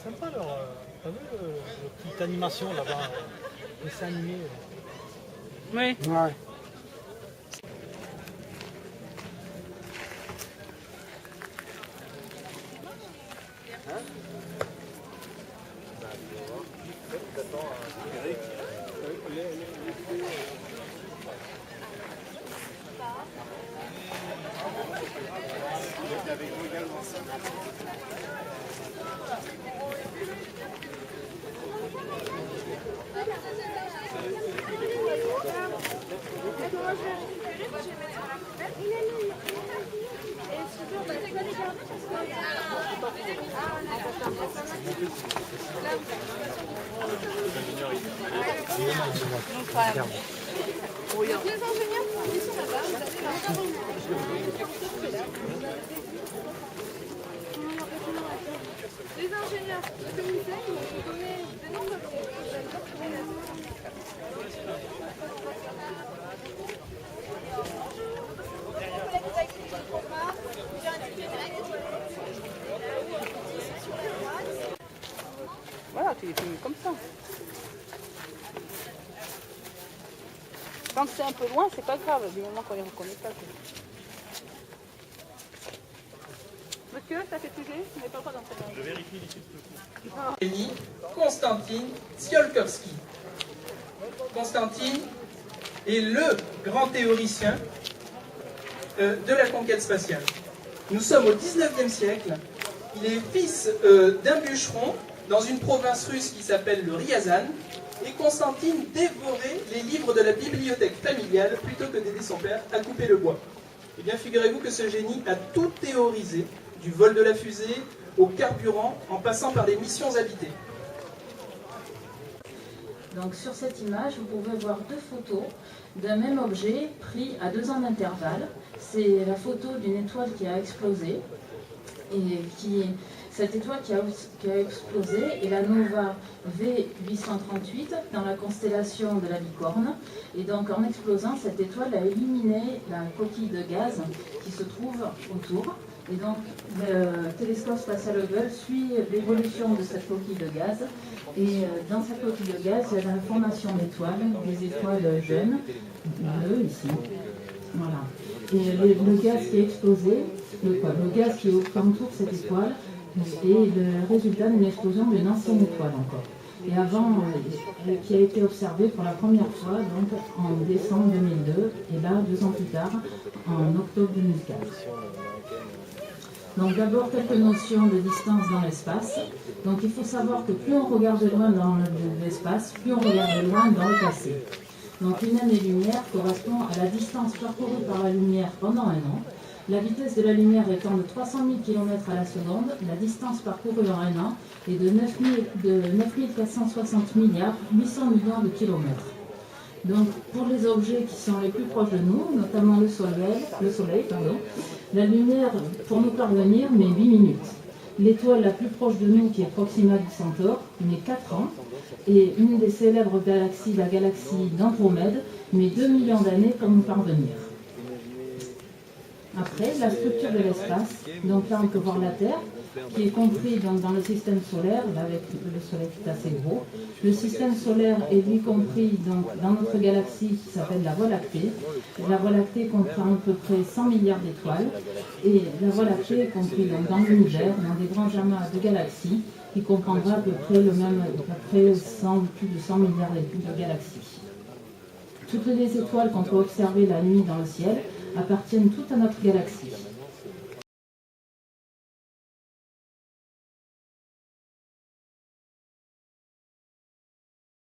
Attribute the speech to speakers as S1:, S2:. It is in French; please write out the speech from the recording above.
S1: Sympa leur. T'as vu le petite animation là-bas, dessin animé.
S2: Oui.
S1: Ouais.
S3: Les ingénieurs de comité ont donné des noms de
S2: Voilà, tu les filmes comme ça. Tant que c'est un peu loin, c'est pas grave, du moment qu'on les reconnaît pas. Monsieur, ça fait sujet? Vous n'avez pas le droit d'entrer dans. Je vérifie
S4: Génie, Konstantin Tsiolkovsky. Konstantin est le grand théoricien de la conquête spatiale. Nous sommes au 19e siècle. Il est fils d'un bûcheron dans une province russe qui s'appelle le Ryazan. Et Konstantin dévorait les livres de la bibliothèque familiale plutôt que d'aider son père à couper le bois. Eh bien, figurez-vous que ce génie a tout théorisé, du vol de la fusée au carburant, en passant par des missions habitées.
S5: Donc sur cette image, vous pouvez voir deux photos d'un même objet pris à 2 ans d'intervalle. C'est la photo d'une étoile qui a explosé. Cette étoile qui a explosé est la Nova V838 dans la constellation de la Bicorne. Et donc en explosant, cette étoile a éliminé la coquille de gaz qui se trouve autour. Et donc le télescope spatial Hubble suit l'évolution de cette coquille de gaz. Et dans cette coquille de gaz, il y a la formation d'étoiles, des étoiles jeunes, bleues ici. Voilà. Et le gaz qui est explosé, le gaz qui entoure cette étoile, est le résultat d'une explosion d'une ancienne étoile encore. Et avant, qui a été observée pour la première fois donc, en décembre 2002, et là, 2 ans plus tard, en octobre 2004. Donc d'abord, quelques notions de distance dans l'espace. Donc il faut savoir que plus on regarde loin dans l'espace, plus on regarde loin dans le passé. Donc une année-lumière correspond à la distance parcourue par la lumière pendant un an. La vitesse de la lumière étant de 300 000 km à la seconde, la distance parcourue en un an est de 9 460 milliards, 800 millions de kilomètres. Donc pour les objets qui sont les plus proches de nous, notamment le soleil, la lumière pour nous parvenir met 8 minutes. L'étoile la plus proche de nous, qui est Proxima Centaure, met 4 ans. Et une des célèbres galaxies, la galaxie d'Andromède, met 2 millions d'années pour nous parvenir. Après, la structure de l'espace. Donc là, on peut voir la Terre, qui est compris dans le système solaire, là, avec le Soleil qui est assez gros. Le système solaire est lui compris dans notre galaxie qui s'appelle la Voie lactée. La Voie lactée comprend à peu près 100 milliards d'étoiles. Et la Voie lactée est comprise dans l'univers, dans des grands amas de galaxies, qui comprendra à peu près plus de 100 milliards de galaxies. Toutes les étoiles qu'on peut observer la nuit dans le ciel appartiennent toutes à notre galaxie.